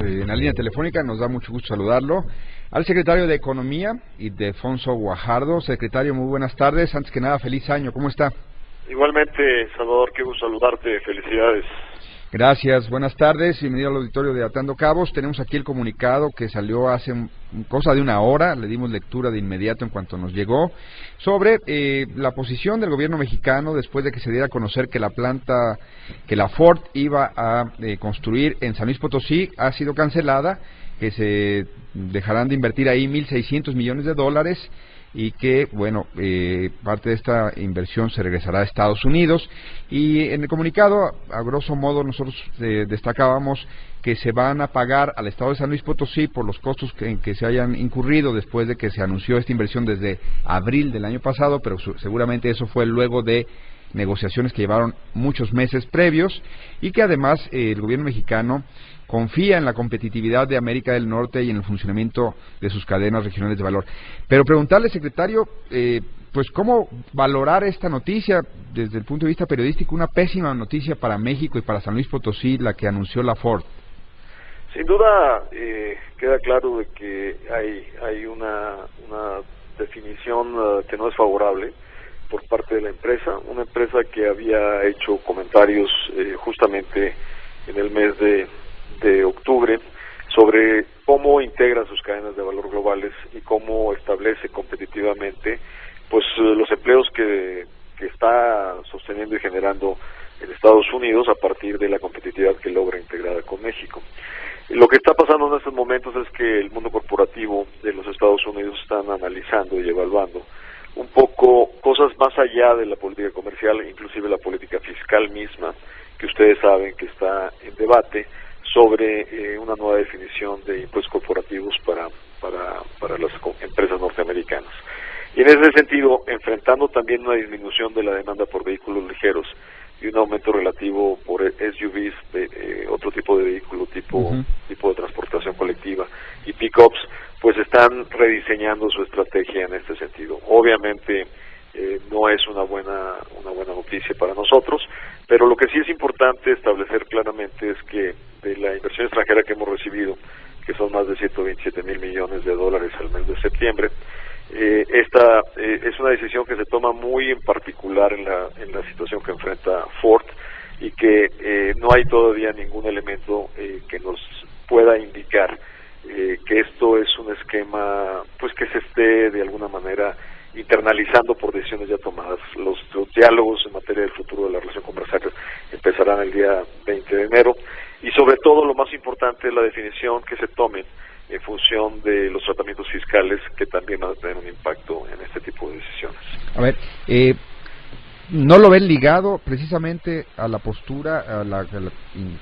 en la línea telefónica, nos da mucho gusto saludarlo, al secretario de Economía, Ildefonso Guajardo. Secretario, muy buenas tardes. Antes que nada, feliz año. ¿Cómo está? Igualmente, Salvador, qué gusto saludarte. Felicidades. Gracias, buenas tardes, bienvenido al auditorio de Atando Cabos. Tenemos aquí el comunicado que salió hace cosa de una hora, le dimos lectura de inmediato en cuanto nos llegó, sobre la posición del gobierno mexicano después de que se diera a conocer que la planta que la Ford iba a construir en San Luis Potosí ha sido cancelada, que se dejarán de invertir ahí 1.600 millones de dólares y que, bueno, parte de esta inversión se regresará a Estados Unidos. Y en el comunicado, a grosso modo, nosotros destacábamos que se van a pagar al Estado de San Luis Potosí por los costos en que se hayan incurrido después de que se anunció esta inversión desde abril del año pasado, pero seguramente eso fue luego de negociaciones que llevaron muchos meses previos, y que además el gobierno mexicano confía en la competitividad de América del Norte y en el funcionamiento de sus cadenas regionales de valor. Pero preguntarle, secretario, pues cómo valorar esta noticia desde el punto de vista periodístico, una pésima noticia para México y para San Luis Potosí, la que anunció la Ford. Sin duda queda claro de que hay una definición que no es favorable por parte de la empresa, una empresa que había hecho comentarios justamente en el mes de octubre sobre cómo integra sus cadenas de valor globales y cómo establece competitivamente pues los empleos que está sosteniendo y generando en Estados Unidos a partir de la competitividad que logra integrada con México. Lo que está pasando en estos momentos es que el mundo corporativo de los Estados Unidos están analizando y evaluando un poco cosas más allá de la política comercial, inclusive la política fiscal misma, que ustedes saben que está en debate, sobre una nueva definición de impuestos corporativos para las empresas norteamericanas. Y en ese sentido, enfrentando también una disminución de la demanda por vehículos ligeros y un aumento relativo por SUVs, otro tipo de vehículo, tipo de transportación colectiva, y pick-ups, pues están rediseñando su estrategia en este sentido. Obviamente no es una buena noticia para nosotros, pero lo que sí es importante establecer claramente es que de la inversión extranjera que hemos recibido, que son más de 127,000 millones de dólares al mes de septiembre, esta es una decisión que se toma muy en particular en la situación que enfrenta Ford, y que no hay todavía ningún elemento que nos pueda indicar que esto es un esquema pues que se esté de alguna manera internalizando por decisiones ya tomadas. Los diálogos en materia del futuro de la relación comercial empezarán el día 20 de enero, y sobre todo lo más importante es la definición que se tome en función de los tratamientos fiscales, que también van a tener un impacto en este tipo de decisiones. A ver, ¿no lo ven ligado precisamente a la postura, a la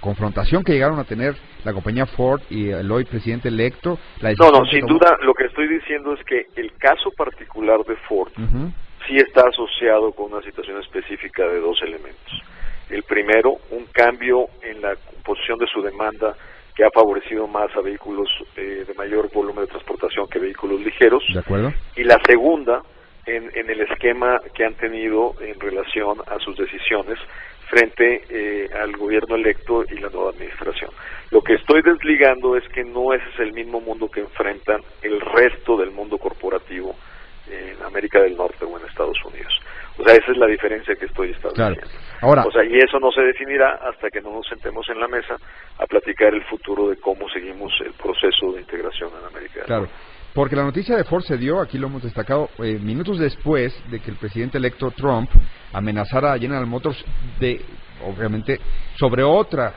confrontación que llegaron a tener la compañía Ford y el hoy presidente electo? No, sin duda, lo que estoy diciendo es que el caso particular de Ford sí está asociado con una situación específica de dos elementos. El primero, un cambio en la composición de su demanda, que ha favorecido más a vehículos de mayor volumen de transportación que vehículos ligeros. ¿De acuerdo? Y la segunda, en el esquema que han tenido en relación a sus decisiones frente al gobierno electo y la nueva administración. Lo que estoy desligando es que no ese es el mismo mundo que enfrentan el resto del mundo corporativo en América del Norte o en Estados Unidos. O sea, esa es la diferencia que estoy estableciendo. Claro. Ahora, o sea, y eso no se definirá hasta que no nos sentemos en la mesa a platicar el futuro de cómo seguimos el proceso de integración en América del Norte. Porque la noticia de Ford se dio, aquí lo hemos destacado, minutos después de que el presidente electo Trump amenazara a General Motors obviamente, sobre otra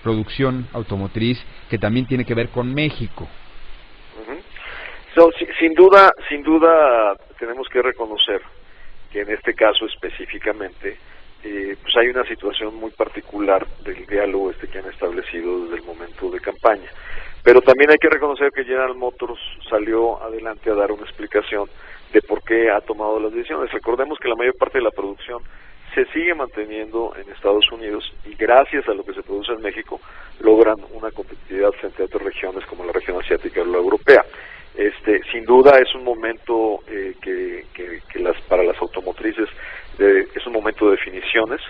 producción automotriz que también tiene que ver con México. Sin duda tenemos que reconocer que en este caso específicamente pues hay una situación muy particular del diálogo que han establecido desde el momento de campaña. Pero también hay que reconocer que General Motors salió adelante a dar una explicación de por qué ha tomado las decisiones. Recordemos que la mayor parte de la producción se sigue manteniendo en Estados Unidos, y gracias a lo que se produce en México logran una competitividad frente a otras regiones como la región asiática o la europea. Sin duda es un momento que para las automotrices es un momento de definiciones,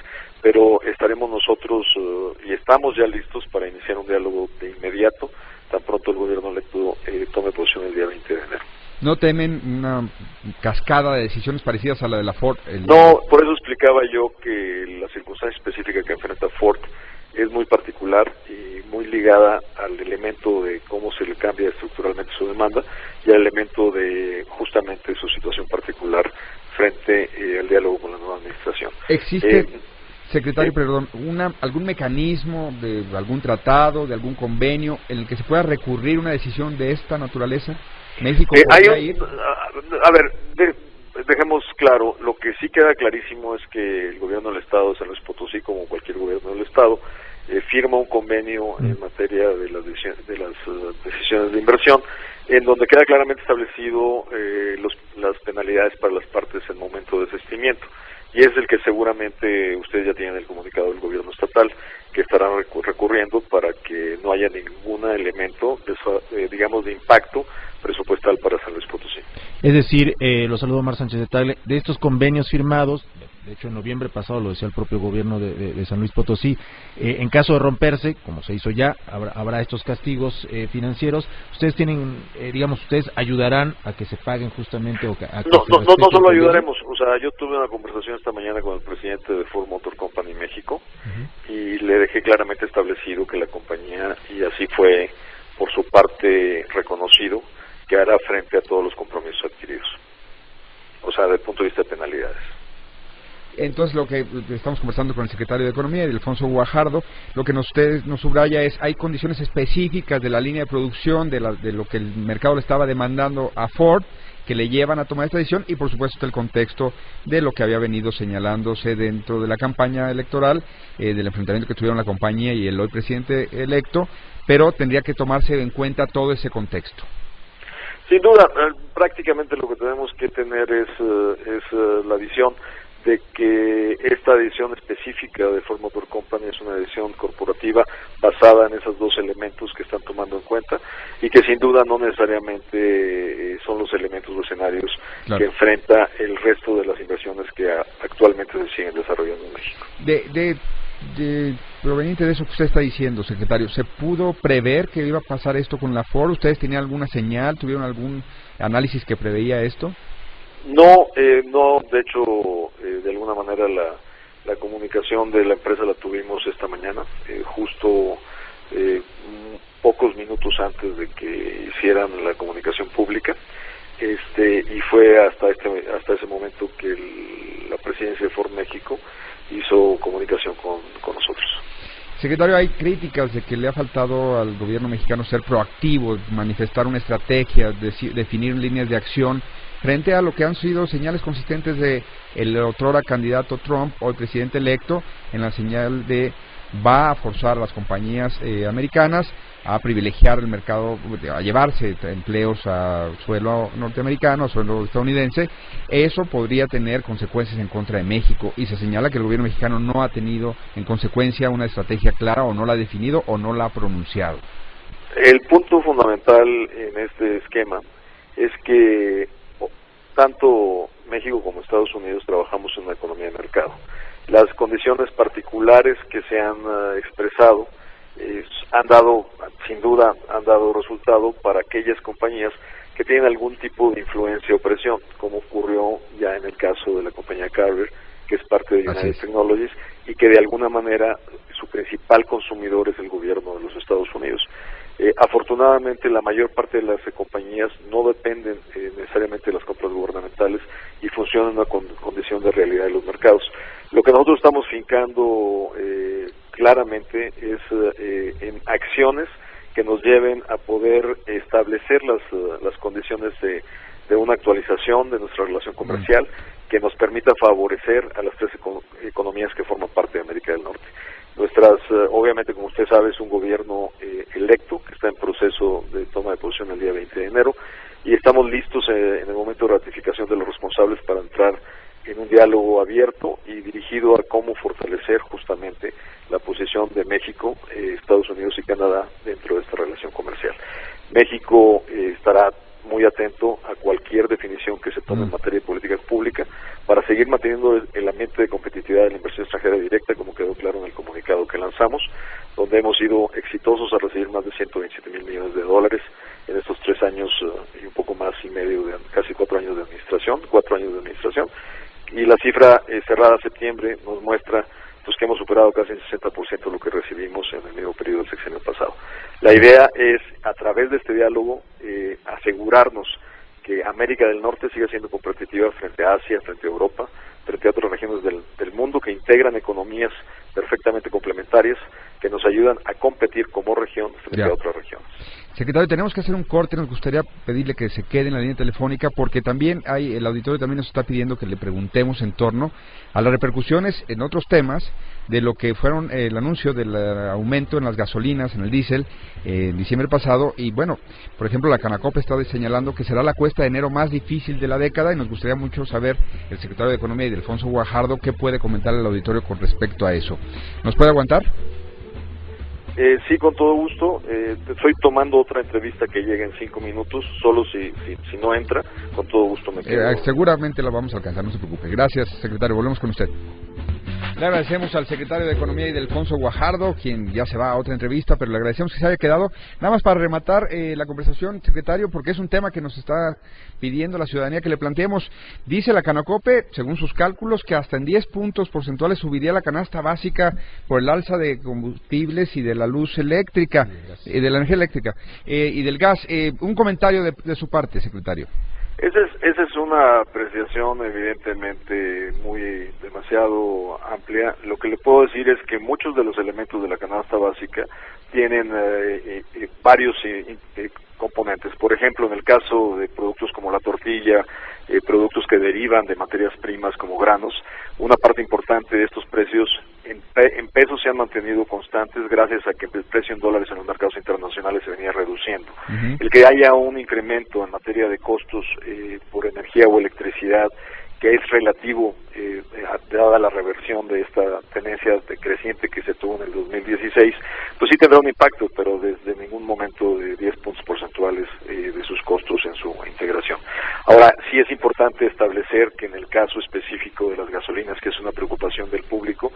pero estaremos nosotros y estamos ya listos para iniciar un diálogo de inmediato, tan pronto el gobierno electo tome posición el día 20 de enero. ¿No temen una cascada de decisiones parecidas a la de la Ford? No, por eso explicaba yo que la circunstancia específica que enfrenta Ford es muy particular y muy ligada al elemento de cómo se le cambia estructuralmente su demanda y al elemento de justamente su situación particular frente al diálogo con la nueva administración. ¿Existe, secretario, perdón, algún mecanismo de algún tratado, de algún convenio en el que se pueda recurrir una decisión de esta naturaleza? ¿México podría ir? A ver, dejemos claro, lo que sí queda clarísimo es que el gobierno del Estado de San Luis Potosí, como cualquier gobierno del Estado, firma un convenio en materia de las decisiones de inversión, en donde queda claramente establecido las penalidades para las partes en momento de desistimiento. Y es el que seguramente ustedes ya tienen el comunicado del gobierno estatal, que estarán recurriendo para que no haya ningún elemento, digamos, de impacto presupuestal para San Luis Potosí. Es decir, lo saludo Omar Sánchez de Tagle, de estos convenios firmados, de hecho en noviembre pasado lo decía el propio gobierno de San Luis Potosí, en caso de romperse, como se hizo ya, habrá estos castigos financieros. Ustedes tienen, ustedes ayudarán a que se paguen justamente o a que no solo ayudaremos, o sea, yo tuve una conversación esta mañana con el presidente de Ford Motor Company México y le dejé claramente establecido que la compañía, y así fue por su parte reconocido, que hará frente a todos los compromisos adquiridos, o sea, desde el punto de vista de penalidades. Entonces, lo que estamos conversando con el secretario de Economía, Alfonso Guajardo, lo que nos subraya es, hay condiciones específicas de la línea de producción, de lo que el mercado le estaba demandando a Ford, que le llevan a tomar esta decisión, y por supuesto el contexto de lo que había venido señalándose dentro de la campaña electoral, del enfrentamiento que tuvieron la compañía y el hoy presidente electo, pero tendría que tomarse en cuenta todo ese contexto. Sin duda, prácticamente lo que tenemos que tener es la visión de que esta decisión específica de Ford Motor Company es una decisión corporativa basada en esos dos elementos que están tomando en cuenta y que sin duda no necesariamente son los elementos o escenarios que enfrenta el resto de las inversiones que actualmente se siguen desarrollando en México. Proveniente de eso que usted está diciendo, secretario, ¿se pudo prever que iba a pasar esto con la Ford? ¿Ustedes tenían alguna señal, tuvieron algún análisis que preveía esto? No, de hecho, de alguna manera la comunicación de la empresa la tuvimos esta mañana, justo pocos minutos antes de que hicieran la comunicación pública, y fue hasta ese momento que la presidencia de Ford México hizo comunicación con nosotros. Secretario, hay críticas de que le ha faltado al gobierno mexicano ser proactivo, manifestar una estrategia, definir líneas de acción frente a lo que han sido señales consistentes de el otrora candidato Trump o el presidente electo, en la señal de va a forzar a las compañías americanas a privilegiar el mercado, a llevarse empleos a suelo norteamericano, a suelo estadounidense. Eso podría tener consecuencias en contra de México, y se señala que el gobierno mexicano no ha tenido en consecuencia una estrategia clara, o no la ha definido o no la ha pronunciado. El punto fundamental en este esquema es que tanto México como Estados Unidos trabajamos en una economía de mercado. Las condiciones particulares que se han expresado han dado resultado para aquellas compañías que tienen algún tipo de influencia o presión, como ocurrió ya en el caso de la compañía Carrier, que es parte de United Technologies, y que de alguna manera su principal consumidor es el gobierno de los Estados Unidos. Afortunadamente, la mayor parte de las compañías no dependen necesariamente de las compras gubernamentales y funcionan en una condición de realidad de los mercados. Lo que nosotros estamos fincando claramente es en acciones que nos lleven a poder establecer las condiciones de una actualización de nuestra relación comercial que nos permita favorecer a las tres economías que forman parte de América del Norte. Obviamente, como usted sabe, es un gobierno electo que está en proceso de toma de posición el día 20 de enero y estamos listos en el momento de ratificación de los responsables para entrar en un diálogo abierto y dirigido a cómo fortalecer justamente la posición de México, Estados Unidos y Canadá dentro de esta relación comercial. México estará muy atento a cualquier definición que se tome en materia de política pública para seguir manteniendo el ambiente de competitividad de la inversión extranjera directa, como quedó claro en el comunicado que lanzamos, donde hemos sido exitosos a recibir más de 127,000 millones de dólares en estos 3 años y un poco más y medio, casi 4 años de administración, y la cifra cerrada a septiembre nos muestra pues que hemos superado casi el 60% lo que recibimos en el mismo periodo del sexenio pasado. La idea es, a través de este diálogo, asegurarnos que América del Norte siga siendo competitiva frente a Asia, frente a Europa, frente a otras regiones del mundo que integran economías perfectamente complementarias que nos ayudan a competir como región frente a otras regiones. Secretario, tenemos que hacer un corte, nos gustaría pedirle que se quede en la línea telefónica porque también el auditorio también nos está pidiendo que le preguntemos en torno a las repercusiones en otros temas de lo que fueron el anuncio del aumento en las gasolinas, en el diésel, en diciembre pasado, y bueno, por ejemplo la Canacope está señalando que será la cuesta de enero más difícil de la década y nos gustaría mucho saber el secretario de Economía y de Alfonso Guajardo qué puede comentar al auditorio con respecto a eso. ¿Nos puede aguantar? Sí, con todo gusto. Estoy tomando otra entrevista que llega en 5 minutos, solo si no entra, con todo gusto me quedo. Seguramente la vamos a alcanzar, no se preocupe. Gracias, secretario. Volvemos con usted. Le agradecemos al secretario de Economía y de Alfonso Guajardo, quien ya se va a otra entrevista, pero le agradecemos que se haya quedado. Nada más para rematar la conversación, secretario, porque es un tema que nos está pidiendo la ciudadanía que le planteemos. Dice la Canacope, según sus cálculos, que hasta en 10 puntos porcentuales subiría la canasta básica por el alza de combustibles y de la luz eléctrica, de la energía eléctrica y del gas. Un comentario de su parte, secretario. Esa es una apreciación evidentemente demasiado amplia. Lo que le puedo decir es que muchos de los elementos de la canasta básica tienen varios componentes. Por ejemplo, en el caso de productos como la tortilla, productos que derivan de materias primas como granos, una parte importante de estos precios en pesos se han mantenido constantes gracias a que el precio en dólares en los mercados internacionales se venía reduciendo. El que haya un incremento en materia de costos por energía o electricidad que es relativo, dada la reversión de esta tendencia creciente que se tuvo en el 2016, pues sí tendrá un impacto, pero desde ningún momento de 10 puntos porcentuales de sus costos en su integración. Ahora, sí es importante establecer que en el caso específico de las gasolinas, que es una preocupación del público,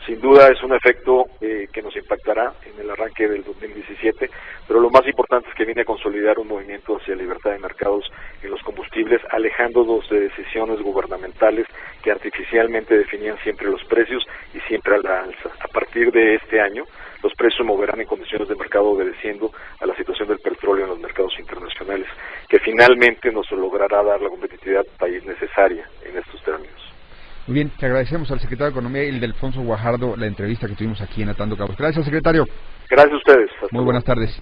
sin duda es un efecto que nos impactará en el arranque del 2017, pero lo más importante es que viene a consolidar un movimiento hacia libertad de mercados en los combustibles, alejándonos de decisiones gubernamentales que artificialmente definían siempre los precios y siempre a la alza. A partir de este año, los precios se moverán en condiciones de mercado obedeciendo a la situación del petróleo en los mercados internacionales, que finalmente nos logrará dar la competitividad país necesaria en estos términos. Muy bien, te agradecemos al secretario de Economía y el de Alfonso Guajardo la entrevista que tuvimos aquí en Atando Cabos. Gracias, secretario. Gracias a ustedes. Muy buenas tardes.